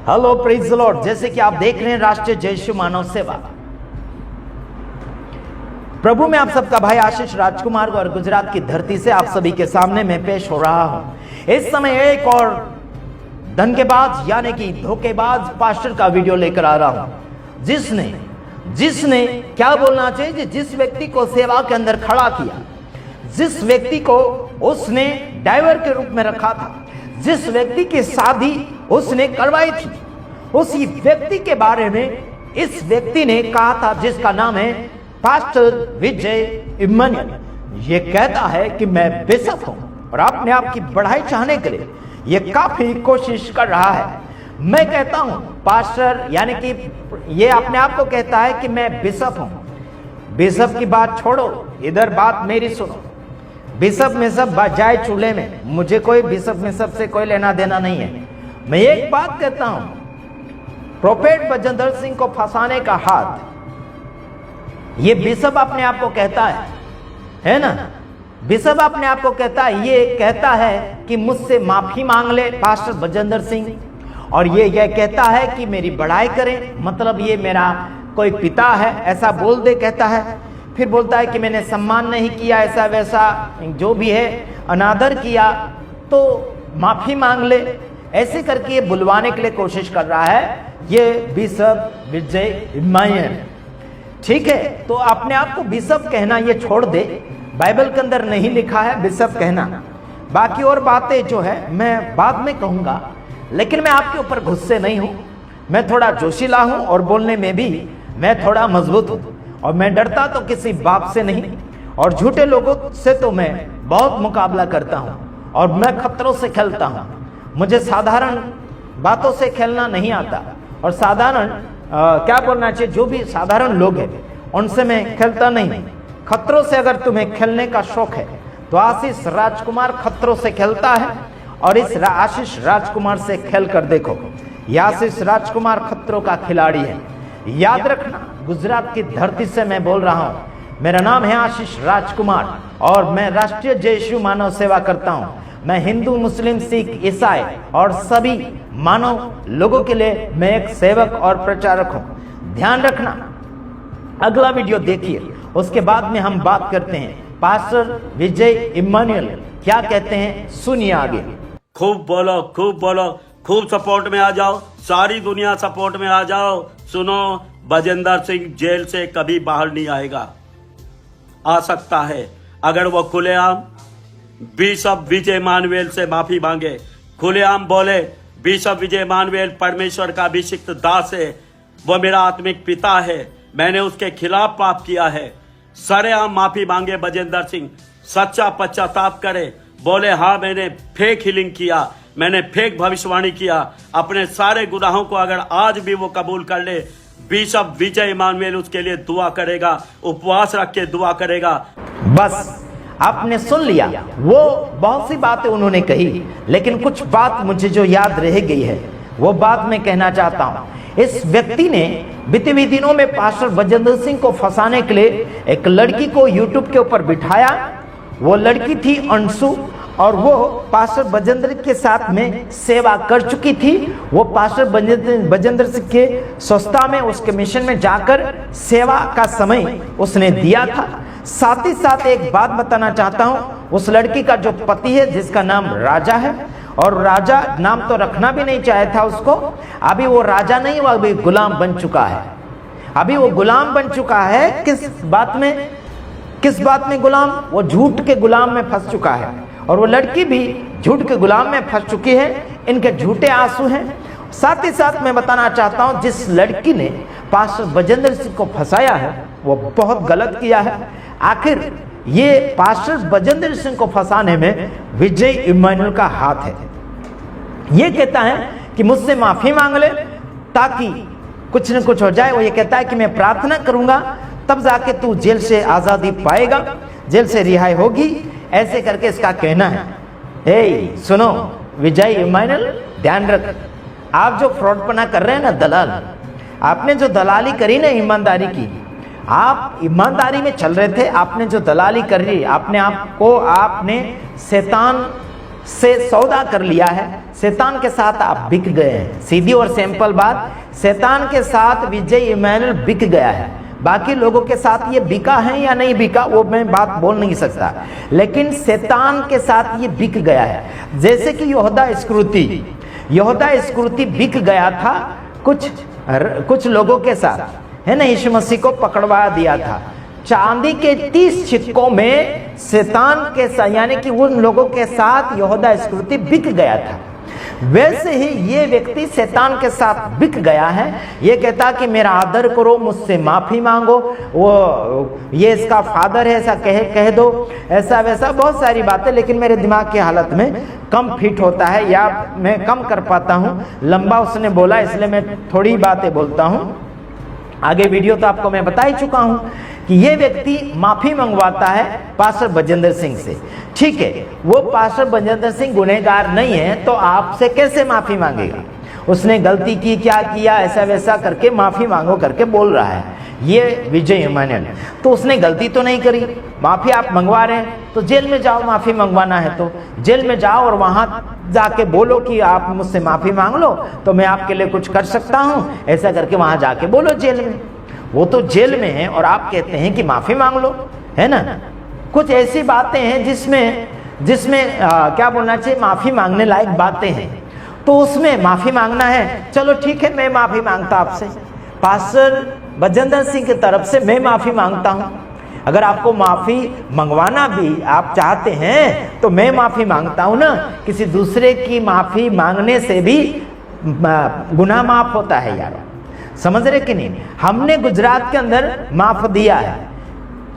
Hello praise the Lord. जैसे कि आप देख रहे हैं राष्ट्रीय जय यीशु मानव सेवा, प्रभु में आप सबका भाई आशीष राजकुमार और गुजरात की धरती से आप सभी के सामने मैं पेश हो रहा हूं। इस समय एक और धनकेबाज यानी कि धोखेबाज पास्टर का वीडियो लेकर आ रहा हूं, जिसने क्या बोलना चाहिए, जिस व्यक्ति को सेवा के अंदर खड़ा किया, जिस व्यक्ति को उसने ड्राइवर के रूप में रखा था, जिस व्यक्ति की शादी उसने करवाई थी, उसी व्यक्ति के बारे में इस व्यक्ति ने कहा था, जिसका नाम है पास्टर विजय इम्मानुएल। ये कहता है कि मैं बिशप हूं और अपने आप की बढ़ाई चाहने के लिए ये काफी कोशिश कर रहा है। मैं कहता हूं पास्टर यानी कि ये अपने आप को कहता है कि मैं बिशप हूं। बिशप की बात छोड़ो, इधर बात मेरी सुनो। बिशप में सब जाए चूल्हे में, मुझे कोई बिशप में सबसे कोई लेना देना नहीं है। मैं एक बात कहता हूं, प्रोफेट बजेंद्र सिंह को फंसाने का हाथ ये बिशप अपने आप को कहता है ना, बिशप अपने आप को कहता है, ये कहता है कि मुझसे माफी मांग ले पास्टर बजेंद्र सिंह, और ये कहता है कि मेरी बढ़ाई करें, मतलब ये मेरा कोई पिता है ऐसा बोल दे कहता है। फिर बोलता है कि मैंने सम्मान नहीं किया, ऐसा वैसा जो भी है अनादर किया तो माफी मांग ले, ऐसे करके ये बुलवाने के लिए कोशिश कर रहा है ये बिशप विजय इम्मानुएल। ठीक है, तो अपने आप को बिशप कहना ये छोड़ दे, बाइबल के अंदर नहीं लिखा है बिशप कहना। बाकी और बातें जो है मैं बाद में कहूंगा, लेकिन मैं आपके ऊपर गुस्से नहीं हूं। मैं थोड़ा जोशीला हूं और बोलने में भी मैं थोड़ा मजबूत हूं, और मैं डरता तो किसी बाप से नहीं, और झूठे लोगों से तो मैं बहुत मुकाबला करता हूं, और मैं खतरों से खेलता हूं। मुझे साधारण बातों से खेलना नहीं आता, और साधारण क्या बोलना चाहिए, जो भी साधारण लोग हैं उनसे मैं खेलता नहीं। खतरों से अगर तुम्हें खेलने का शौक है तो आशीष राजकुमार खतरों से खेलता है, और इस आशीष राजकुमार से खेल कर देखो। ये आशीष राजकुमार खतरों का खिलाड़ी है, याद रखना। गुजरात की धरती से मैं बोल रहा हूं। मेरा नाम है आशीष राजकुमार और मैं राष्ट्रीय जय यीशु मानव सेवा करता हूं। मैं हिंदू, मुस्लिम, सिख, ईसाई और सभी मानव लोगों के लिए मैं एक सेवक और प्रचारक हूं। ध्यान रखना, अगला वीडियो देखिए, उसके बाद में हम बात करते हैं पास्टर विजय इम्मानुएल क्या कहते हैं, सुनिए आगे। खूब बोलो, खूब बोलो, खूब सपोर्ट में आ जाओ, सारी दुनिया सपोर्ट में आ जाओ। सुनो, बजेंद्र सिंह जेल से कभी बाहर नहीं आएगा। आ सकता है अगर वो खुलेआम बिशप विजय इम्मानुएल से माफी मांगे, खुलेआम बोले बिशप विजय इम्मानुएल परमेश्वर का अभिषिक्त दास है, वो मेरा आत्मिक पिता है, मैंने उसके खिलाफ पाप किया है, सरेआम माफी मांगे बजेंद्र सिंह, सच्चा पश्चाताप करे, बोले हाँ मैंने फेक हीलिंग किया, मैंने फेक भविष्यवाणी किया, अपने सारे गुनाहों को अगर आज भी वो कबूल कर ले, बिशप विजय इम्मानुएल उसके लिए दुआ करेगा, उपवास रख के दुआ करेगा। बस आपने सुन लिया, वो बहुत सी बातें उन्होंने कही, लेकिन कुछ बात मुझे जो याद रह गई है वो बात मैं कहना चाहता हूं। इस व्यक्ति ने बीते हुए दिनों में पास्टर बजेंद्र सिंह को फंसाने के लिए एक लड़की को यूट्यूब के ऊपर बिठाया। वो लड़की थी अंशु, और वो पास्टर बजेंद्र के साथ में सेवा कर चुकी थी। वो पास्टर बजेंद्र सिंह के संस्था में, उसके मिशन में जाकर सेवा का समय उसने दिया था। साथ ही साथ एक बात बताना चाहता हूं, उस लड़की का जो पति है जिसका नाम राजा है, और राजा नाम तो रखना भी नहीं चाहे था उसको, अभी वो राजा नहीं, वो अभी गुलाम बन चुका है। अभी वो गुलाम बन चुका है, किस बात में गुलाम, वो झूठ के गुलाम में फंस चुका है, और वो लड़की भी झूठ के गुलाम में फंस चुकी है। इनके झूठे आंसू हैं। साथ ही साथ मैं बताना चाहता हूं, जिस लड़की ने पास्टर बजेंद्र सिंह को फंसाया है वो बहुत गलत किया है। आखिर ये पास्टर बजेंद्र सिंह को फंसाने में विजय इम्मानुएल का हाथ है। ये कहता है कि मुझसे माफी मांग ले ताकि कुछ न कुछ हो जाए। वो ये कहता है कि मैं प्रार्थना करूंगा तब जाके तू जेल से आजादी पाएगा, जेल से रिहाई होगी, ऐसे करके इसका कहना है। ए सुनो विजय इम्मानुएल, ध्यान रख, आप जो फ्रॉडपना कर रहे हैं ना, दलाल, आपने जो दलाली करी ना ईमानदारी की, आप ईमानदारी में चल रहे थे, आपने जो दलाली करी, आपने शैतान से सौदा कर लिया है, शैतान के साथ आप बिक गए हैं। सीधी और सिंपल बात, शैतान के साथ विजय इमैनुअल बिक गया है। बाकी लोगों के साथ ये बिका है या नहीं बिका वो मैं बात बोल नहीं सकता, लेकिन शैतान के साथ ये बिक गया है। जैसे कि यहूदा इस्करियोती बिक गया था कुछ लोगों के साथ, है ना, यीशु मसीह को पकड़वा दिया था। चांदी के 30 सिक्कों में शैतान के साथ यानी कि उन लोगों के साथ यहूदा इस्करियोती बिक गया था। वैसे ही ये व्यक्ति शैतान के साथ बिक गया है। ये कहता कि मेरा आदर करो, मुझसे माफी मांगो, वो ये इसका फादर है ऐसा कह दो, ऐसा वैसा बहुत सारी बातें, लेकिन मेरे दिमाग की हालत में कम फिट होता है या मैं कम कर पाता हूँ। लंबा उसने बोला इसलिए मैं थोड़ी बातें बोलता हूँ। आगे वीडियो तो आपको मैं बता ही चुका हूं कि ये व्यक्ति माफी मंगवाता है पास्टर बजेंद्र सिंह से। ठीक है, वो पास्टर बजेंद्र सिंह गुनहगार नहीं है तो आपसे कैसे माफी मांगेगा? उसने गलती की, क्या किया, ऐसा वैसा करके माफी मांगो करके बोल रहा है ये विजय इमैनुअल। तो उसने गलती तो नहीं करी, माफी आप मंगवा रहे हैं तो जेल में जाओ, माफी मंगवाना है तो जेल में जाओ और वहां जाके बोलो कि आप मुझसे माफी मांग लो तो मैं आपके लिए कुछ कर सकता हूं, ऐसा करके वहां जाके बोलो जेल में। वो तो जेल में है और आप कहते हैं कि माफी मांग लो, है ना। कुछ ऐसी बातें हैं जिसमें क्या बोलना चाहिए, माफी मांगने लायक बातें हैं, तो उसमें माफी मांगना है। चलो ठीक है, मैं माफी मांगता आपसे, पास्टर बजेंद्र सिंह की तरफ से मैं माफी मांगता हूं। अगर आपको माफी मंगवाना भी आप चाहते हैं तो मैं माफी मांगता हूं ना। किसी दूसरे की माफी मांगने से भी गुनाह माफ होता है यार, समझ रहे कि नहीं। हमने गुजरात के अंदर माफ दिया है।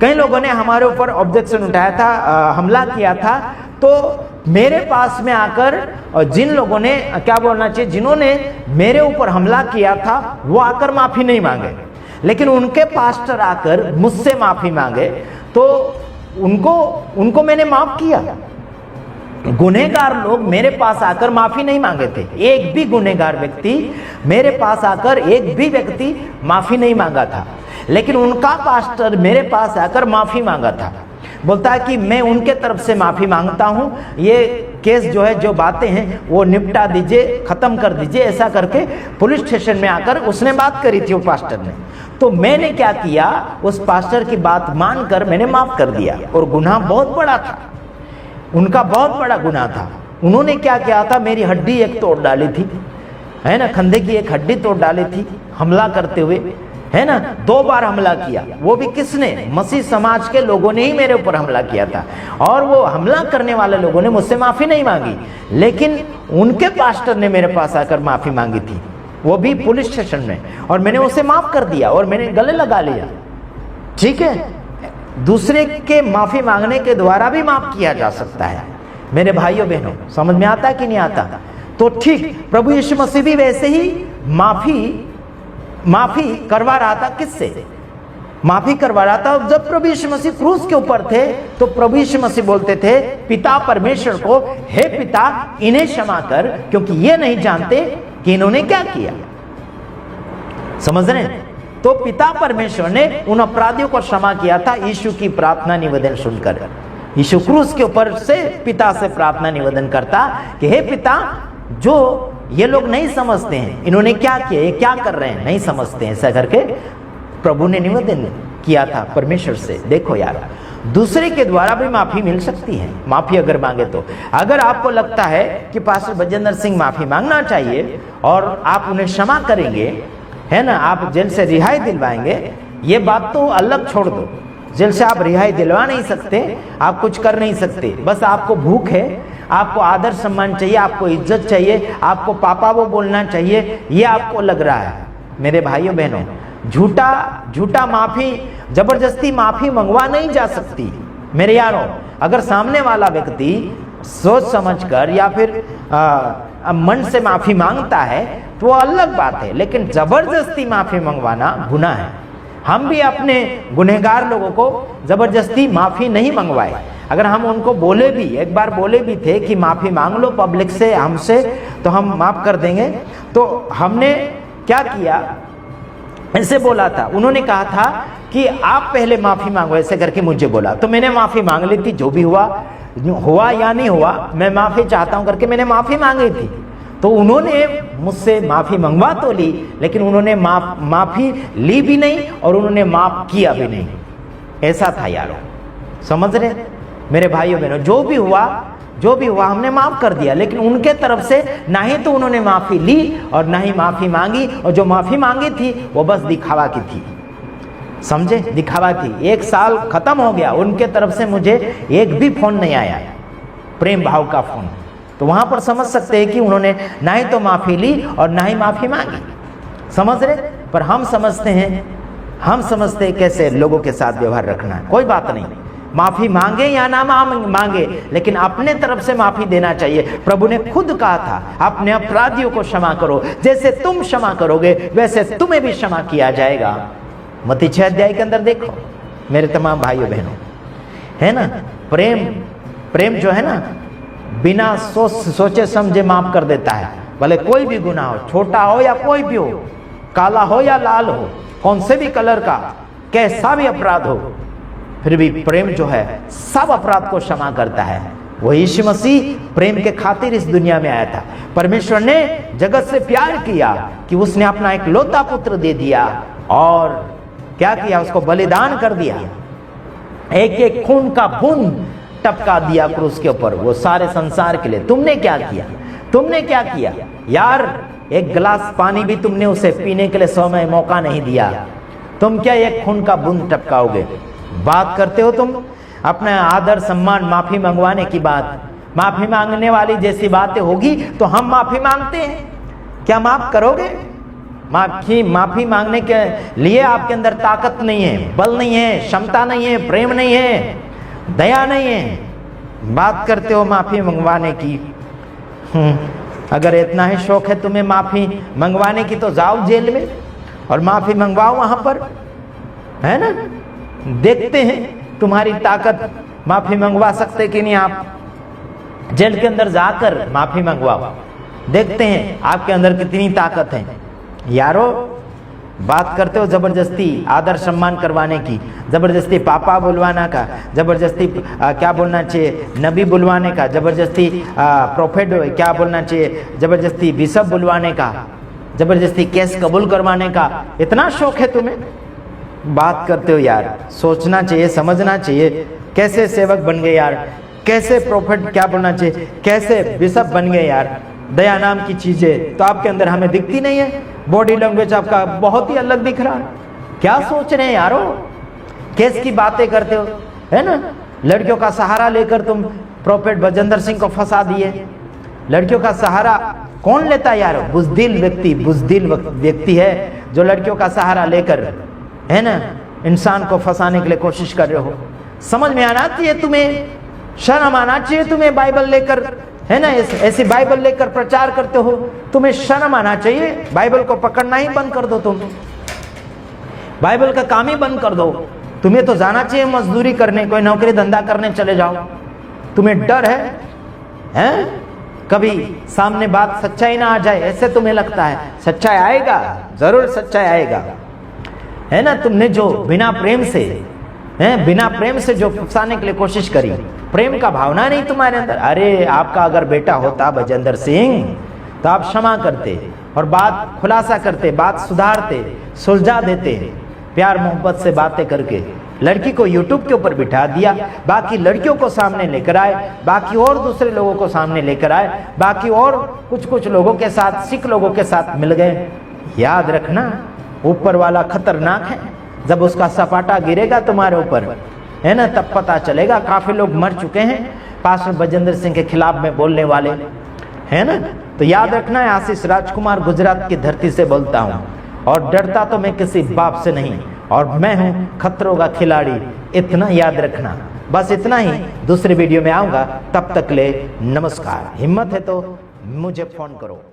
कई लोगों ने हमारे ऊपर ऑब्जेक्शन उठाया था, हमला किया था, तो मेरे पास में आकर और जिन लोगों ने क्या बोलना चाहिए, जिन्होंने मेरे ऊपर हमला किया था वो आकर माफी नहीं मांगे, लेकिन उनके पास्टर आकर मुझसे माफी मांगे तो उनको मैंने माफ किया। गुनहगार लोग मेरे पास आकर माफी नहीं मांगे थे। एक भी गुनहगार व्यक्ति मेरे पास आकर एक भी व्यक्ति माफी नहीं मांगा था, लेकिन उनका पास्टर मेरे पास आकर माफी मांगा था। बोलता है कि मैं उनके तरफ से माफी मांगता हूं, ये केस जो है, जो बातें हैं वो निपटा दीजिए, खत्म कर दीजिए, ऐसा करके पुलिस स्टेशन में आकर उसने बात करी थी वो पास्टर ने। तो मैंने क्या किया, उस पास्टर की बात मानकर मैंने माफ कर दिया। और गुनाह बहुत बड़ा था, उनका बहुत बड़ा गुनाह था। उन्होंने क्या किया था, मेरी हड्डी एक तोड़ डाली थी, है ना, कंधे की एक हड्डी तोड़ डाली थी हमला करते हुए, है ना। 2 बार हमला किया, वो भी किसने, मसीह समाज के लोगों ने ही मेरे ऊपर हमला किया था। और वो हमला करने वाले लोगों ने मुझसे माफी नहीं मांगी, लेकिन उनके पास्टर ने मेरे पास आकर माफी मांगी थी, वो भी पुलिस स्टेशन में, और मैंने उसे माफ कर दिया और मैंने गले लगा लिया। ठीक है, दूसरे के माफी मांगने के द्वारा भी माफ किया जा सकता है। मेरे भाइयों बहनों, समझ में आता कि नहीं आता? तो ठीक प्रभु यीशु मसीह भी वैसे ही माफी करवा रहा था। किससे माफी करवा रहा था? जब प्रभु यीशु मसीह क्रूस के ऊपर थे तो प्रभु यीशु मसीह बोलते थे पिता परमेश्वर को, हे पिता इन्हें क्षमा कर, क्योंकि ये नहीं जानते कि इन्होंने क्या किया। समझ रहे हैं? तो पिता परमेश्वर ने उन अपराधियों को क्षमा किया था यीशु की प्रार्थना निवेदन सुनकर। यीशु क्रूस के ऊपर से पिता से प्रार्थना निवेदन करता कि हे पिता, जो ये लोग नहीं समझते हैं, इन्होंने क्या किया, ये क्या कर रहे हैं, नहीं समझते हैं, ऐसा करके प्रभु ने निवेदन किया था परमेश्वर से। देखो यार, दूसरे के द्वारा भी माफी मिल सकती है, माफी अगर मांगे तो। अगर आपको लगता है कि पास्टर बजेंद्र सिंह माफी मांगना चाहिए और आप उन्हें क्षमा करेंगे, है ना, आप जेल से रिहाई दिलवाएंगे, ये बात तो अलग छोड़ दो। जेल से आप रिहाई दिलवा नहीं सकते, आप कुछ कर नहीं सकते, बस आपको भूख है, आपको आदर सम्मान चाहिए, आपको इज्जत चाहिए, आपको पापा वो बोलना चाहिए, ये आपको लग रहा है। मेरे भाइयों बहनों, झूठा माफी, जबरदस्ती माफी मंगवा नहीं जा सकती। मेरे यारों, अगर सामने वाला व्यक्ति सोच समझकर या फिर मन से माफी मांगता है तो वो अलग बात है, लेकिन जबरदस्ती माफी मंगवाना गुनाह है। हम भी अपने गुनहगार लोगों को जबरदस्ती माफी नहीं मंगवाए। अगर हम उनको बोले भी, एक बार बोले भी थे कि माफी मांग लो पब्लिक से, हमसे, तो हम माफ कर देंगे, तो हमने क्या किया, ऐसे बोला था। उन्होंने कहा था कि आप पहले माफी मांगो, ऐसे करके मुझे बोला, तो मैंने माफी मांग ली थी, जो भी हुआ हुआ या नहीं हुआ, मैं माफी चाहता हूं करके मैंने माफी मांगी थी। तो उन्होंने मुझसे माफी मंगवा तो ली, लेकिन उन्होंने माफी ली भी नहीं और उन्होंने माफ किया भी नहीं। ऐसा था यारो, समझ रहे मेरे भाइयों बहनों। जो भी हुआ हमने माफ कर दिया, लेकिन उनके तरफ से ना ही तो उन्होंने माफी ली और ना ही माफी मांगी, और जो माफी मांगी थी वो बस दिखावा की थी, समझे, दिखावा थी। 1 साल खत्म हो गया, उनके तरफ से मुझे एक भी फोन नहीं आया, प्रेम भाव का फोन। तो वहां पर समझ सकते हैं कि उन्होंने ना ही तो माफी ली और ना ही माफी मांगी, समझ रहे। पर हम समझते हैं कैसे लोगों के साथ व्यवहार रखना है। कोई बात नहीं, माफी मांगे या ना मांगे, लेकिन अपने तरफ से माफी देना चाहिए। प्रभु ने खुद कहा था, अपने अपराधियों को क्षमा करो, जैसे तुम क्षमा करोगे वैसे तुम्हें भी क्षमा किया जाएगा। मत्ती 6 अध्याय के अंदर देखो मेरे तमाम भाइयों बहनों, है ना। प्रेम जो है ना, बिना सोचे समझे माफ कर देता है। भले कोई भी गुनाह हो, छोटा हो या कोई भी हो, काला हो या लाल हो, कौन से भी कलर का कैसा भी अपराध हो, फिर भी प्रेम जो है सब अपराध को क्षमा करता है। वो यीशु मसीह प्रेम के खातिर इस दुनिया में आया था। परमेश्वर ने जगत से प्यार किया कि उसने अपना एक लौता पुत्र दे दिया और क्या किया, उसको बलिदान कर दिया। एक एक खून का बूंद टपका दिया क्रूस के ऊपर, वो सारे संसार के लिए। तुमने क्या किया यार, एक गिलास पानी भी तुमने उसे पीने के लिए समय मौका नहीं दिया। तुम क्या एक खून का बूंद टपकाओगे? बात करते हो तुम अपना आदर सम्मान, माफी मंगवाने की बात, माफी मांगने वाली जैसी बातें होगी तो हम माफी मांगते हैं, क्या माफ करोगे? माफी मांगने के लिए आपके अंदर ताकत नहीं है, बल नहीं है, क्षमता नहीं है, प्रेम नहीं है, दया नहीं है। बात करते हो माफी मंगवाने की। अगर इतना ही शौक है तुम्हें माफी मंगवाने की तो जाओ जेल में और माफी मंगवाओ वहां पर, है ना। देखते हैं तुम्हारी ताकत, माफी मंगवा सकते कि नहीं आप। जेल के अंदर जाकर माफी मंगवाओ, देखते हैं आपके अंदर कितनी ताकत है। यारो बात करते हो जबरदस्ती आदर सम्मान करवाने की, जबरदस्ती पापा बुलवाना का, जबरदस्ती क्या बोलना चाहिए नबी बुलवाने का, जबरदस्ती प्रोफेट क्या बोलना चाहिए, जबरदस्ती बिशप बुलवाने का, जबरदस्ती केस कबूल करवाने का, इतना शौक है तुम्हें। बात करते हो यार, सोचना चाहिए, समझना चाहिए। कैसे सेवक बन गए यार, कैसे प्रोफेट क्या बोलना चाहिए, कैसे बिशप बन गए यार। दया नाम की चीजें तो आपके अंदर हमें दिखती नहीं है, बॉडी लैंग्वेज आपका बहुत ही अलग दिख रहा है। क्या सोच रहे हैं यारो, केस की बातें करते हो, है ना। लड़कियों का सहारा लेकर तुम प्रोफेट बजेंद्र सिंह को फंसा दिए। लड़कियों का सहारा कौन लेता है यार? बुजदिल व्यक्ति है जो लड़कियों का सहारा लेकर, है ना, इंसान को फंसाने के लिए कोशिश कर रहे हो। समझ में आना चाहिए तुम्हें, शर्म आना चाहिए तुम्हें। बाइबल लेकर, है ना, ऐसी बाइबल लेकर प्रचार करते हो, तुम्हें शर्म आना चाहिए। बाइबल को पकड़ना ही बंद कर दो, तुम बाइबल का काम ही बंद कर दो। तुम्हें तो जाना चाहिए मजदूरी करने, कोई नौकरी धंधा करने चले जाओ। तुम्हें डर है? कभी सामने बात सच्चाई ना आ जाए ऐसे तुम्हें लगता है? सच्चाई आएगा, जरूर सच्चाई आएगा, है ना। तुमने जो बिना प्रेम से जो फंसाने के लिए कोशिश करी, प्रेम का भावना नहीं तुम्हारे अंदर। अरे आपका अगर बेटा होता बजेंद्र सिंह तो आप क्षमा करते और बात खुलासा करते, बात सुधारते, सुलझा देते, प्यार मोहब्बत से बातें करके। लड़की को यूट्यूब के ऊपर बिठा दिया, बाकी लड़कियों को सामने लेकर आए, बाकी और दूसरे लोगों को सामने लेकर आए, बाकी और कुछ लोगों के साथ, सिख लोगों के साथ मिल गए। याद रखना, ऊपर वाला खतरनाक है। जब उसका सपाटा गिरेगा तुम्हारे ऊपर, है ना, तब पता चलेगा। काफी लोग मर चुके हैं पास्टर बजेंद्र सिंह के खिलाफ में बोलने वाले, है ना। तो याद रखना है, आशीष राजकुमार गुजरात की धरती से बोलता हूँ और डरता तो मैं किसी बाप से नहीं, और मैं हूँ खतरों का खिलाड़ी, इतना याद रखना। बस इतना ही, दूसरे वीडियो में आऊंगा, तब तक ले नमस्कार। हिम्मत है तो मुझे फोन करो।